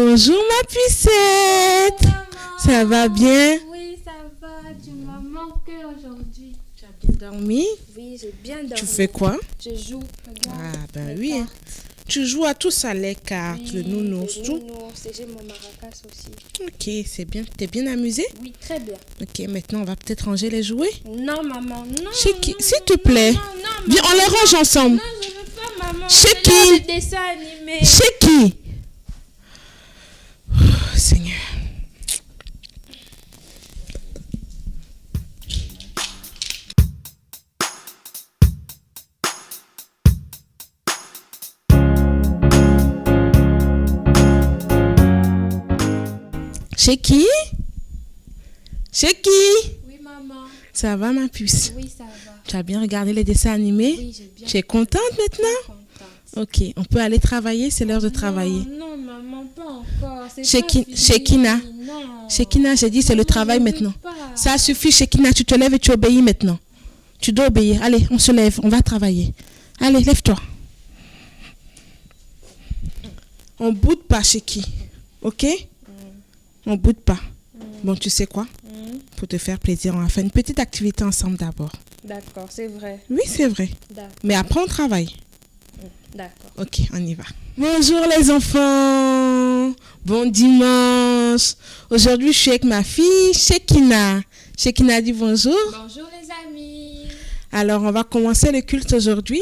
Bonjour ma pucette. Maman. Ça va bien? Oui, ça va. Tu m'as manqué aujourd'hui. Tu as bien dormi? Oui, j'ai bien dormi. Tu fais quoi? Je joue. Regarde. Ah ben les oui. cartes. Tu joues à tout ça, les cartes, Oui, le nounours, le tout? nounours, et j'ai mon maracas aussi. Ok, c'est bien. T'es bien amusé? Oui, très bien. Ok, maintenant on va peut-être ranger les jouets. Non, maman, non. Chez qui? non, S'il te plaît. Non, non, Viens, on les range ensemble. Non, je veux pas, maman. Chez C'est qui? l'heure du dessin animé. Chez qui? Oh, Seigneur. Chez qui? Chez qui? Oui, maman. Ça va ma puce? Oui, ça va. Tu as bien regardé les dessins animés? Oui, j'ai bien. Tu es contente maintenant? Contente. Ok, on peut aller travailler, c'est l'heure de travailler. Non, maman, pas encore. C'est Chez pas qui- fini. chez Kina. Non. Shekina, j'ai dit c'est le Maman, travail je veux maintenant. pas. Ça suffit Shekina, tu te lèves et tu obéis maintenant. Tu dois obéir. Allez, on se lève, on va travailler. Allez, lève-toi. On boude pas Sheki, ok? On boude pas. Bon, tu sais quoi? Pour te faire plaisir, on va faire une petite activité ensemble d'abord. D'accord, c'est vrai. Oui, c'est vrai. D'accord. Mais après, on travaille. D'accord. Ok, on y va. Bonjour les enfants. Bon dimanche. Aujourd'hui, je suis avec ma fille Shekina. Shekina dit bonjour. Bonjour les amis. Alors, on va commencer le culte aujourd'hui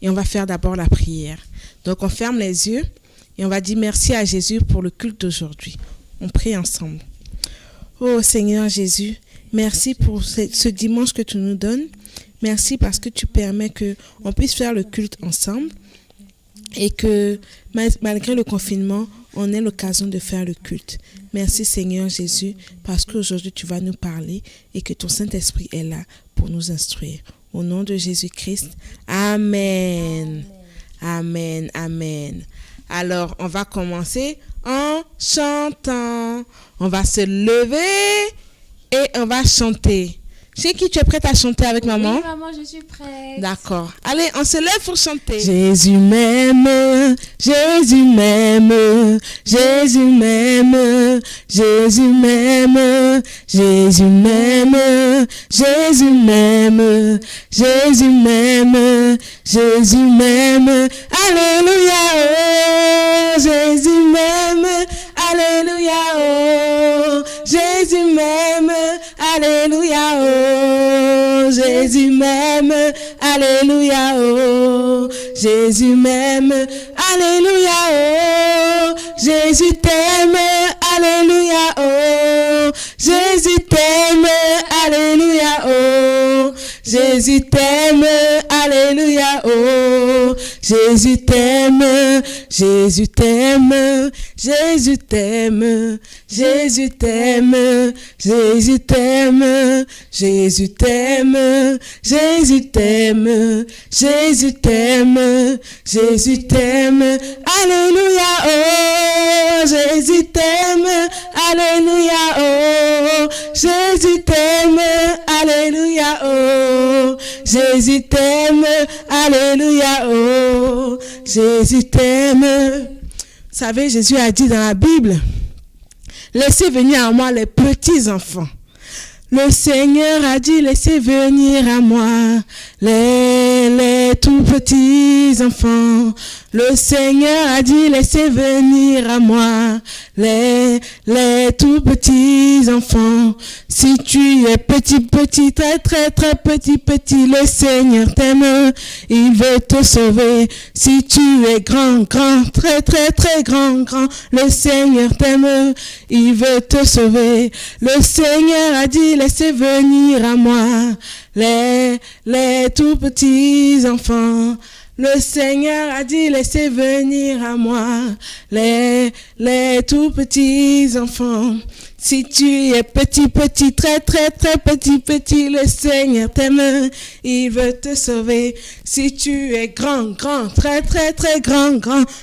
et on va faire d'abord la prière. Donc, on ferme les yeux et on va dire merci à Jésus pour le culte d'aujourd'hui. On prie ensemble. Oh Seigneur Jésus, merci pour ce dimanche que tu nous donnes. Merci parce que tu permets qu'on puisse faire le culte ensemble et que malgré le confinement, on ait l'occasion de faire le culte. Merci Seigneur Jésus parce qu'aujourd'hui tu vas nous parler et que ton Saint-Esprit est là pour nous instruire. Au nom de Jésus-Christ, Amen. Amen, amen. Alors, on va commencer en chantant. On va se lever et on va chanter. Chez qui tu es prête à chanter avec maman? Oui, maman, je suis prête. D'accord. Allez, on se lève pour chanter. Jésus m'aime, Jésus m'aime, Jésus m'aime, Jésus m'aime, Jésus m'aime, Jésus m'aime, Jésus m'aime, Jésus m'aime. Alléluia, oh, Jésus m'aime, alléluia, oh, Jésus m'aime, alléluia, oh, Jésus m'aime, alléluia, oh, Jésus m'aime, alléluia, oh, Jésus t'aime, alléluia, oh, Jésus t'aime, alléluia, oh, Jésus t'aime, alléluia, oh, Jésus t'aime, Jésus t'aime, Jésus t'aime, Jésus t'aime, Jésus t'aime, Jésus t'aime, Jésus t'aime, Jésus t'aime, Jésus t'aime, alléluia, oh, Jésus t'aime, alléluia, oh, Jésus t'aime, alléluia, oh, Jésus t'aime, alléluia, oh, Jésus t'aime. Vous savez, Jésus a dit dans la Bible, laissez venir à moi les petits enfants. Le Seigneur a dit, laissez venir à moi les tout petits enfants. Le Seigneur a dit, laissez venir à moi les tout petits enfants. Si tu es petit, très, très, très petit, le Seigneur t'aime, il veut te sauver. Si tu es grand, très, très, très grand, le Seigneur t'aime, il veut te sauver. Le Seigneur a dit, laissez venir à moi les tout petits enfants. Le Seigneur a dit, laissez venir à moi les tout petits enfants. Si tu es petit, très, très, très petit, le Seigneur t'aime, il veut te sauver. Si tu es grand, très, très, très grand,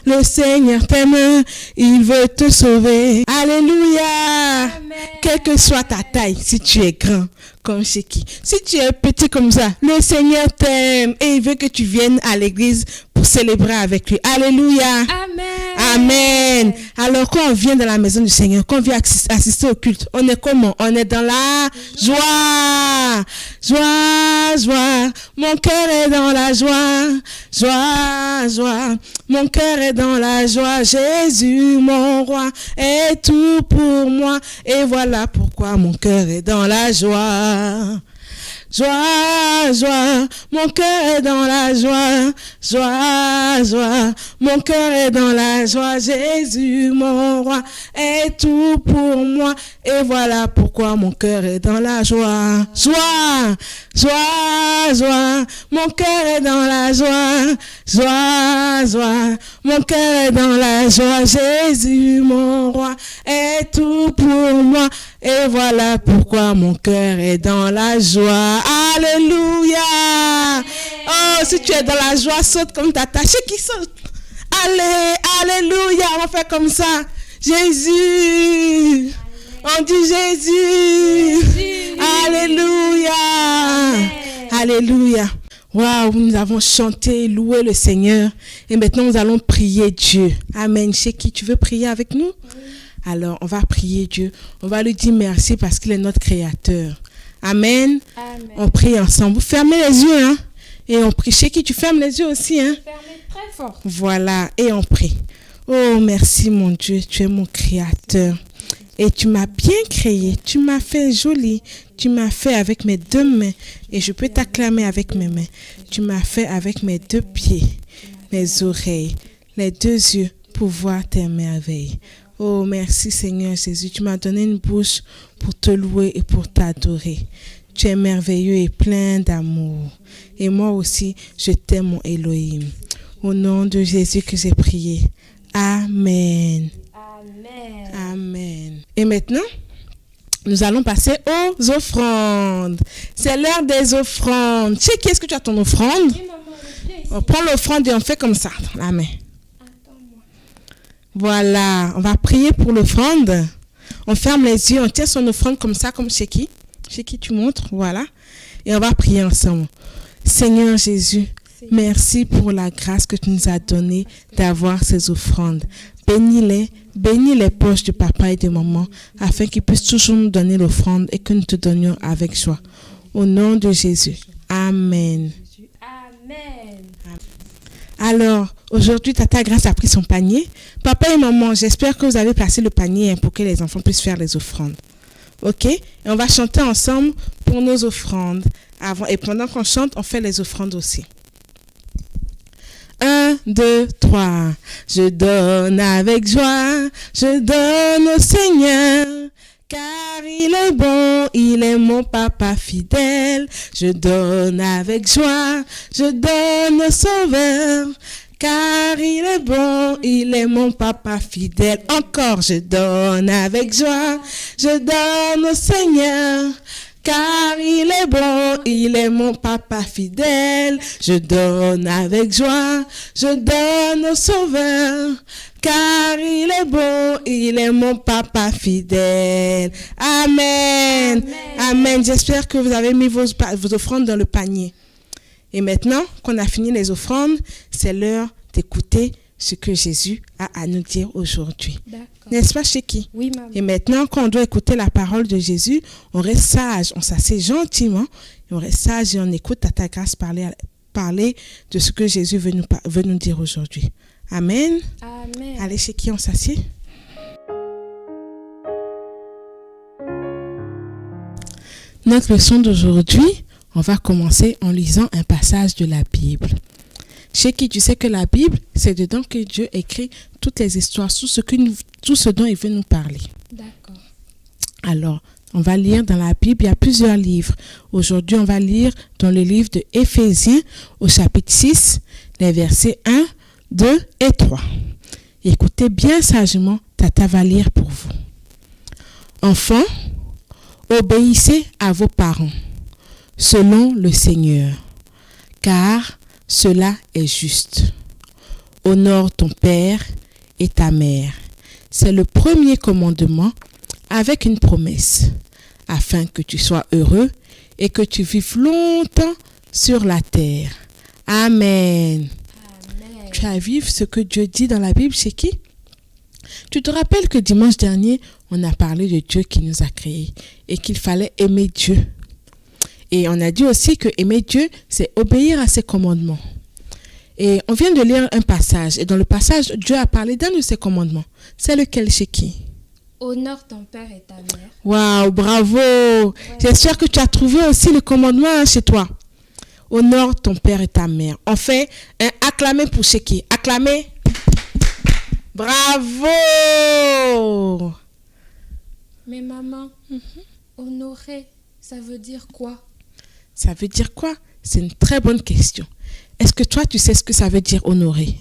le Seigneur t'aime, il veut te sauver. Alléluia. Amen. Quelle que soit ta taille, si tu es grand, comme Sheki, si tu es petit comme ça, le Seigneur t'aime et il veut que tu viennes à l'église pour célébrer avec lui. Alléluia. Amen. Amen. Alors quand on vient dans la maison du Seigneur, quand on vient assister au culte, on est comment? On est dans la joie. Joie, joie. Mon cœur est dans la joie. Joie, joie. Mon cœur est dans la joie. Jésus, mon roi, est tout pour moi. Et voilà pourquoi mon cœur est dans la joie. Joie, joie, mon cœur est dans la joie. Joie, joie, mon cœur est dans la joie. Jésus, mon roi, est tout pour moi. Et voilà pourquoi mon cœur est dans la joie. Joie, joie, joie, mon cœur est dans la joie. Joie, joie, mon cœur est dans la joie. Jésus, mon roi, est tout pour moi. Et voilà pourquoi mon cœur est dans la joie. Alléluia. Oh, si tu es dans la joie, saute comme Tata. Chez qui saute? Allez, alléluia. On fait comme ça. Jésus. On dit Jésus. Alléluia. Alléluia. Waouh, nous avons chanté, loué le Seigneur. Et maintenant, nous allons prier Dieu. Amen. Chez qui tu veux prier avec nous? Alors, on va prier Dieu. On va lui dire merci parce qu'il est notre créateur. Amen. Amen. On prie ensemble. Vous fermez les yeux, hein? Et on prie. Chez qui tu fermes les yeux aussi, hein? Fermez très fort. Voilà. Et on prie. Oh, merci mon Dieu. Tu es mon créateur. Et tu m'as bien créé. Tu m'as fait jolie. Tu m'as fait avec mes deux mains. Et je peux t'acclamer avec mes mains. Tu m'as fait avec mes deux pieds, mes oreilles, les deux yeux pour voir tes merveilles. Oh, merci Seigneur Jésus. Tu m'as donné une bouche pour te louer et pour t'adorer. Tu es merveilleux et plein d'amour. Et moi aussi, je t'aime, mon Elohim. Au nom de Jésus que j'ai prié. Amen. Amen. Amen. Et maintenant, nous allons passer aux offrandes. C'est l'heure des offrandes. Tu sais qui est-ce que tu as ton offrande? Oui, maman, je viens ici. On prend l'offrande et on fait comme ça dans la main. Attends-moi. Voilà, on va prier pour l'offrande. On ferme les yeux, on tient son offrande comme ça, comme chez qui? Chez qui tu montres, voilà. Et on va prier ensemble. Seigneur Jésus, merci pour la grâce que tu nous as donnée d'avoir ces offrandes. Bénis les poches de papa et de maman, afin qu'ils puissent toujours nous donner l'offrande et que nous te donnions avec joie. Au nom de Jésus. Amen. Amen. Alors, aujourd'hui, Tata Grâce a pris son panier. Papa et maman, j'espère que vous avez placé le panier pour que les enfants puissent faire les offrandes. Ok? Et on va chanter ensemble pour nos offrandes. Et pendant qu'on chante, on fait les offrandes aussi. 1, 2, 3. Je donne avec joie, je donne au Seigneur. Car il est bon, il est mon papa fidèle. Je donne avec joie, je donne au Sauveur. Car il est bon, il est mon papa fidèle. Encore, je donne avec joie, je donne au Seigneur. Car il est bon, il est mon papa fidèle. Je donne avec joie, je donne au Sauveur. Car il est bon, il est mon papa fidèle. Amen. Amen. Amen. J'espère que vous avez mis vos offrandes dans le panier. Et maintenant qu'on a fini les offrandes, c'est l'heure d'écouter ce que Jésus a à nous dire aujourd'hui. D'accord. N'est-ce pas, Chéki? Oui, maman. Et maintenant, quand on doit écouter la parole de Jésus, on reste sage, on s'assied gentiment, et on reste sage et on écoute Tata Grâce parler de ce que Jésus veut nous dire aujourd'hui. Amen. Amen. Allez, Chéki, on s'assied. Notre leçon d'aujourd'hui, on va commencer en lisant un passage de la Bible. Chéki, tu sais que la Bible, c'est dedans que Dieu écrit toutes les histoires, tout ce dont il veut nous parler. D'accord. Alors, on va lire dans la Bible, il y a plusieurs livres. Aujourd'hui, on va lire dans le livre de Éphésiens au chapitre 6, les versets 1, 2 et 3. Écoutez bien sagement, Tata va lire pour vous. Enfants, obéissez à vos parents, selon le Seigneur, car cela est juste. Honore ton père et ta mère. C'est le premier commandement avec une promesse, afin que tu sois heureux et que tu vives longtemps sur la terre. Amen. Amen. Tu as vu ce que Dieu dit dans la Bible, c'est qui? Tu te rappelles que dimanche dernier, on a parlé de Dieu qui nous a créés et qu'il fallait aimer Dieu. Et on a dit aussi que aimer Dieu, c'est obéir à ses commandements. Et on vient de lire un passage. Et dans le passage, Dieu a parlé d'un de ses commandements. C'est lequel, chez qui? Honore ton père et ta mère. Waouh, bravo! Ouais. J'espère que tu as trouvé aussi le commandement chez toi. Honore ton père et ta mère. On fait un acclamé pour chez qui? Acclamé. Bravo! Mais maman, honorer, ça veut dire quoi? Ça veut dire quoi? C'est une très bonne question. Est-ce que toi, tu sais ce que ça veut dire honorer?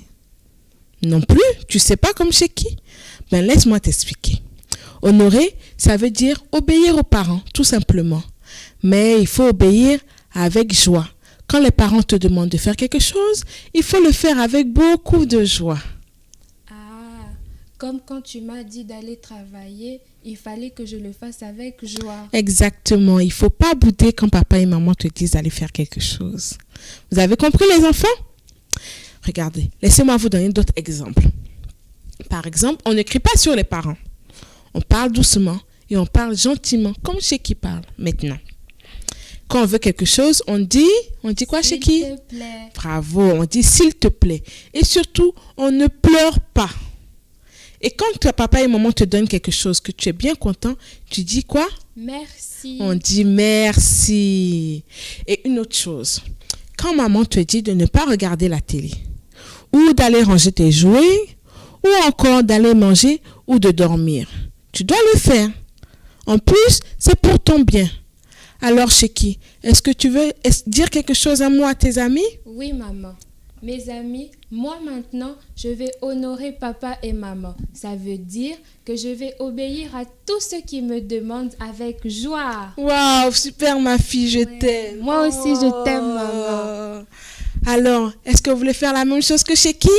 Non plus? Tu sais pas comme chez qui? Ben, laisse-moi t'expliquer. Honorer, ça veut dire obéir aux parents, tout simplement. Mais il faut obéir avec joie. Quand les parents te demandent de faire quelque chose, il faut le faire avec beaucoup de joie. Ah, comme quand tu m'as dit d'aller travailler, il fallait que je le fasse avec joie. Exactement. Il ne faut pas bouder quand papa et maman te disent d'aller faire quelque chose. Vous avez compris, les enfants? Regardez, laissez-moi vous donner d'autres exemples. Par exemple, on ne crie pas sur les parents. On parle doucement et on parle gentiment, comme chez qui parle maintenant. Quand on veut quelque chose, on dit quoi chez qui? S'il te plaît. Bravo, on dit s'il te plaît. Et surtout, on ne pleure pas. Et quand ton papa et maman te donnent quelque chose que tu es bien content, tu dis quoi? Merci. On dit merci. Et une autre chose, quand maman te dit de ne pas regarder la télé, ou d'aller ranger tes jouets, ou encore d'aller manger ou de dormir, tu dois le faire. En plus, c'est pour ton bien. Alors, chez qui? Est-ce que tu veux dire quelque chose à moi, à tes amis? Oui, maman. Mes amis, moi maintenant, je vais honorer papa et maman. Ça veut dire que je vais obéir à tout ce qu'ils me demandent avec joie. Waouh, super ma fille, je t'aime. Moi aussi, je t'aime, maman. Alors, est-ce que vous voulez faire la même chose que chez qui?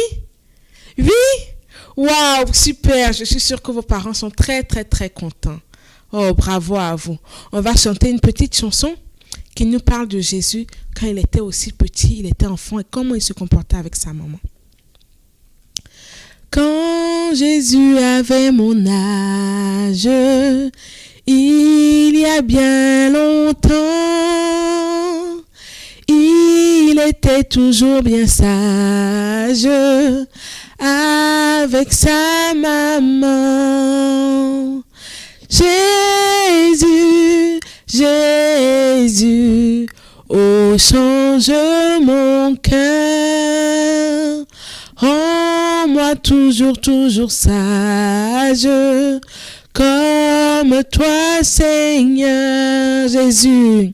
Oui? Waouh, super. Je suis sûre que vos parents sont très, très, très contents. Oh, bravo à vous. On va chanter une petite chanson qui nous parle de Jésus quand il était aussi petit, il était enfant et comment il se comportait avec sa maman. Quand Jésus avait mon âge, il y a bien longtemps, il était toujours bien sage avec sa maman. Jésus, Jésus, oh change mon cœur, rends-moi toujours, toujours sage, comme toi Seigneur. Jésus,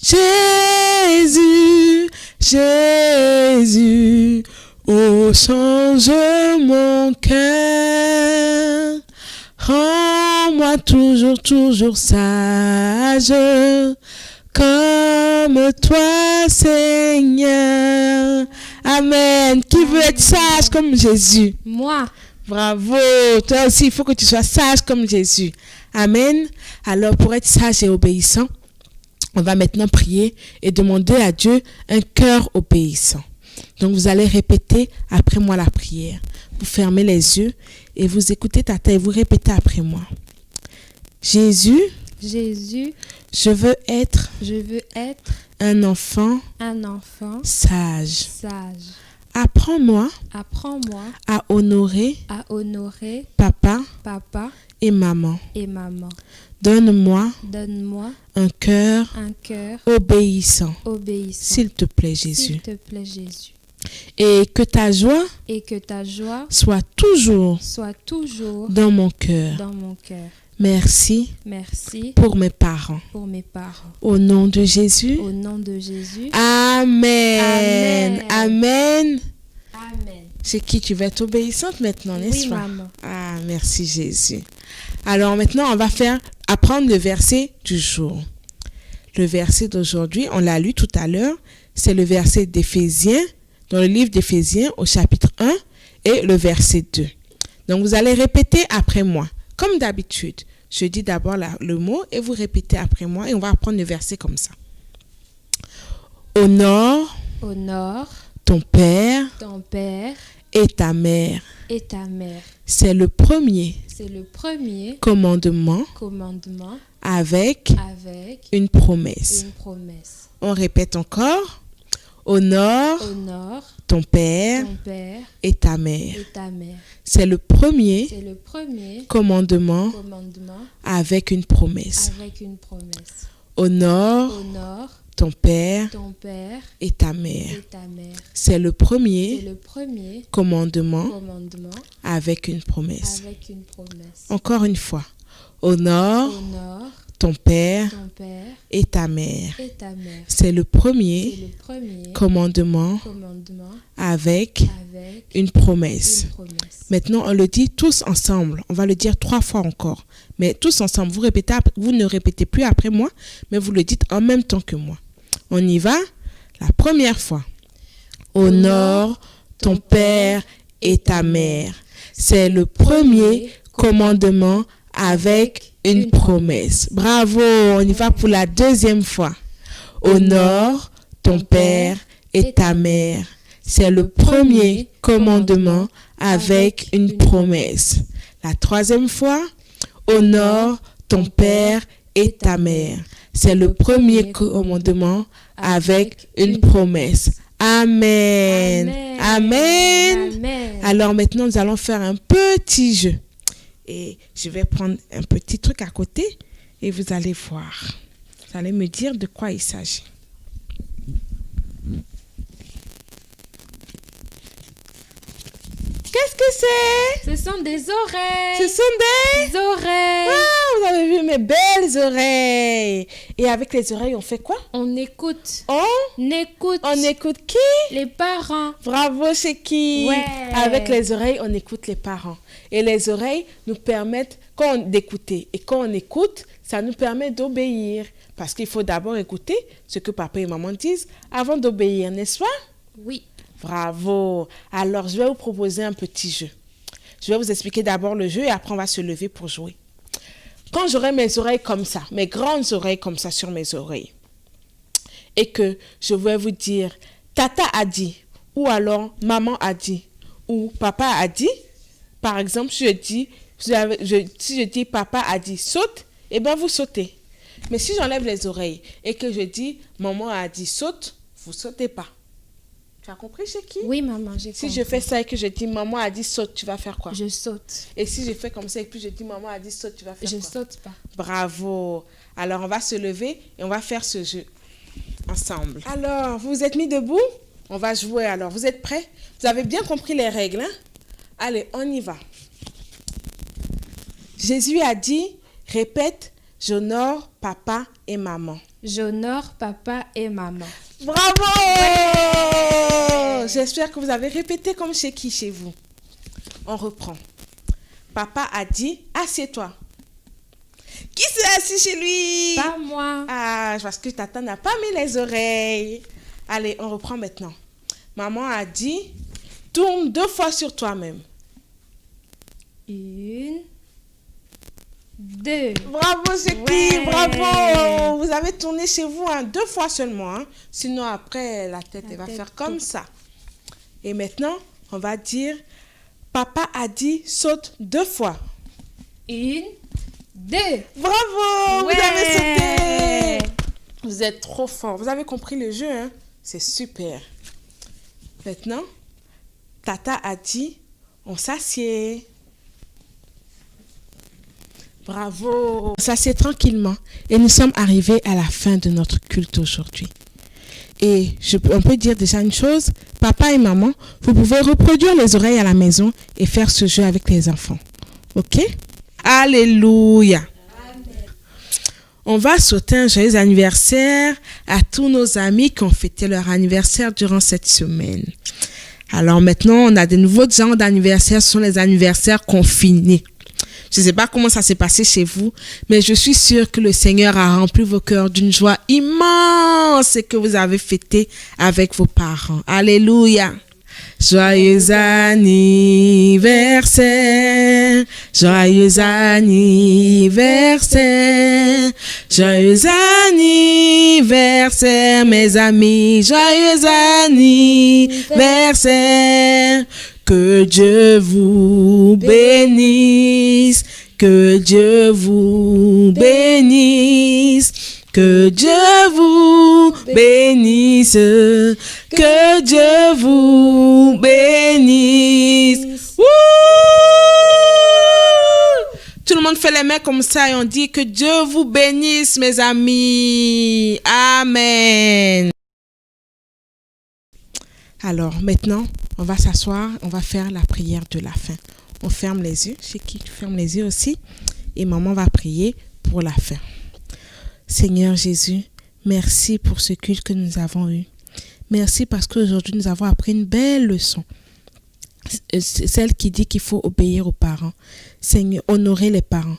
Jésus, Jésus, oh change mon cœur, rends-moi toujours, toujours sage, comme toi, Seigneur. Amen. Qui veut être sage comme Jésus? Moi. Bravo. Toi aussi, il faut que tu sois sage comme Jésus. Amen. Alors, pour être sage et obéissant, on va maintenant prier et demander à Dieu un cœur obéissant. Donc, vous allez répéter après moi la prière. Vous fermez les yeux et vous écoutez Tata et vous répétez après moi. Jésus, Jésus, je veux être un enfant sage. Apprends-moi à honorer papa et maman. Donne-moi un cœur obéissant. S'il te plaît, Jésus. Et que ta joie soit toujours dans mon cœur. Merci pour mes parents. Au nom de Jésus. Amen. Amen. C'est qui tu vas être obéissante maintenant, n'est-ce pas? Maman. Ah, merci Jésus. Alors maintenant, on va apprendre le verset du jour. Le verset d'aujourd'hui, on l'a lu tout à l'heure, c'est le verset d'Éphésiens, dans le livre d'Éphésiens au chapitre 1 et le verset 2. Donc vous allez répéter après moi. Comme d'habitude, je dis d'abord le mot et vous répétez après moi et on va apprendre le verset comme ça. Honore Honore ton père et ta mère. et ta mère. C'est le premier C'est le premier commandement commandement avec avec une promesse. une promesse. On répète encore. Honore Honore ton père ton père et ta mère. et ta mère. C'est le premier C'est le premier commandement commandement avec une promesse. avec une promesse. Honore Honore ton père ton père et ta mère. et ta mère. C'est le C'est premier le premier commandement commandement avec une promesse. avec une promesse. Encore une fois. Honore Honore ton père ton père et ta mère. et ta mère. C'est le C'est premier le premier commandement commandement avec avec une promesse. une promesse. Maintenant, on le dit tous ensemble. On va le dire 3 fois encore. Mais tous ensemble. Vous ne répétez plus après moi, mais vous le dites en même temps que moi. On y va. La première fois. Honore ton père et ta mère. C'est le premier commandement avec une promesse. Bravo. On y va pour la deuxième fois. Honore ton père et ta mère. C'est le premier commandement avec une promesse. La troisième fois, honore ton père et ta mère. C'est le premier commandement avec une promesse. Amen. Amen. Amen. Alors maintenant, nous allons faire un petit jeu. Et je vais prendre un petit truc à côté et vous allez voir. Vous allez me dire de quoi il s'agit. Qu'est-ce que c'est? Ce sont des oreilles. Ce sont des... oreilles. Ah, vous avez vu mes belles oreilles. Et avec les oreilles, on fait quoi? On écoute. On écoute qui? Les parents. Bravo, c'est qui? Ouais. Avec les oreilles, on écoute les parents. Et les oreilles nous permettent d'écouter. Et quand on écoute, ça nous permet d'obéir. Parce qu'il faut d'abord écouter ce que papa et maman disent avant d'obéir, n'est-ce pas? Oui. Bravo. Alors, je vais vous proposer un petit jeu. Je vais vous expliquer d'abord le jeu et après, on va se lever pour jouer. Quand j'aurai mes oreilles comme ça, mes grandes oreilles comme ça sur mes oreilles, et que je vais vous dire, tata a dit, ou alors maman a dit, ou papa a dit, par exemple, si je dis papa a dit saute, eh bien vous sautez. Mais si j'enlève les oreilles et que je dis maman a dit saute, vous sautez pas. Tu as compris, chez qui? Oui, maman, j'ai compris. Si je fais ça et que je dis maman a dit saute, tu vas faire quoi? Je saute. Et si je fais comme ça et puis je dis maman a dit saute, tu vas faire Je quoi? saute pas. Bravo. Alors, on va se lever et on va faire ce jeu ensemble. Alors, vous vous êtes mis debout? On va jouer alors. Vous êtes prêts? Vous avez bien compris les règles, hein? Allez, on y va. Jésus a dit, répète, j'honore papa et maman. J'honore papa et maman. Bravo! Ouais. J'espère que vous avez répété comme chez qui chez vous. On reprend. Papa a dit, assieds-toi. Qui s'est assis chez lui? Pas moi. Ah, parce que tata n'a pas mis les oreilles. Allez, on reprend maintenant. Maman a dit, tourne 2 fois sur toi-même. 1, 2. Bravo, c'est qui? Bravo! Vous avez tourné chez vous 2 fois seulement. Hein? Sinon, après, la tête, elle va faire comme ça. Et maintenant, on va dire, papa a dit, saute 2 fois. 1, 2. Bravo! Ouais. Vous avez sauté! Vous êtes trop fort. Vous avez compris le jeu, hein? C'est super. Maintenant, tata a dit, on s'assied. Bravo! On s'assied tranquillement. Et nous sommes arrivés à la fin de notre culte aujourd'hui. Et on peut dire déjà une chose, papa et maman, vous pouvez reproduire les oreilles à la maison et faire ce jeu avec les enfants. Ok? Alléluia! On va souhaiter un joyeux anniversaire à tous nos amis qui ont fêté leur anniversaire durant cette semaine. Alors maintenant, on a de nouveaux genres d'anniversaires, ce sont les anniversaires confinés. Je ne sais pas comment ça s'est passé chez vous, mais je suis sûre que le Seigneur a rempli vos cœurs d'une joie immense et que vous avez fêté avec vos parents. Alléluia! Joyeux anniversaire, joyeux anniversaire, joyeux anniversaire mes amis, joyeux anniversaire, Que Dieu vous bénisse. Que Dieu vous bénisse. Que Dieu vous bénisse. Que Dieu vous bénisse. Wouh! Tout le monde fait les mains comme ça et on dit que Dieu vous bénisse, mes amis. Amen. Alors maintenant, on va s'asseoir, on va faire la prière de la fin. On ferme les yeux. Chez qui tu fermes les yeux aussi. Et maman va prier pour la fin. Seigneur Jésus, merci pour ce culte que nous avons eu. Merci parce qu'aujourd'hui nous avons appris une belle leçon. Celle qui dit qu'il faut obéir aux parents. Seigneur, honorer les parents.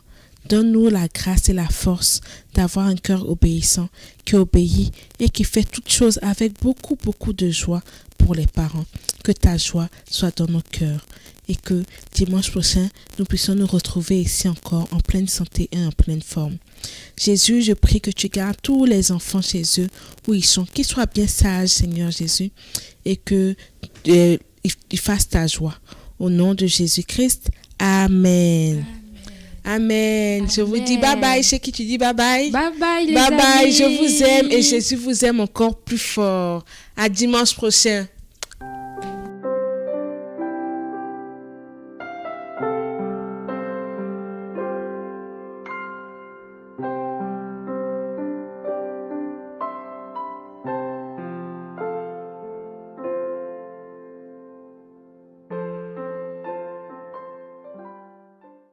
Donne-nous la grâce et la force d'avoir un cœur obéissant, qui obéit et qui fait toutes choses avec beaucoup, beaucoup de joie pour les parents. Que ta joie soit dans nos cœurs et que dimanche prochain, nous puissions nous retrouver ici encore en pleine santé et en pleine forme. Jésus, je prie que tu gardes tous les enfants chez eux où ils sont, qu'ils soient bien sages, Seigneur Jésus, et que ils fassent ta joie. Au nom de Jésus-Christ, Amen. Amen. Je vous dis bye bye. Chez qui tu dis bye bye? Bye bye les bye bye. amis. Je vous aime et Jésus vous aime encore plus fort. À dimanche prochain.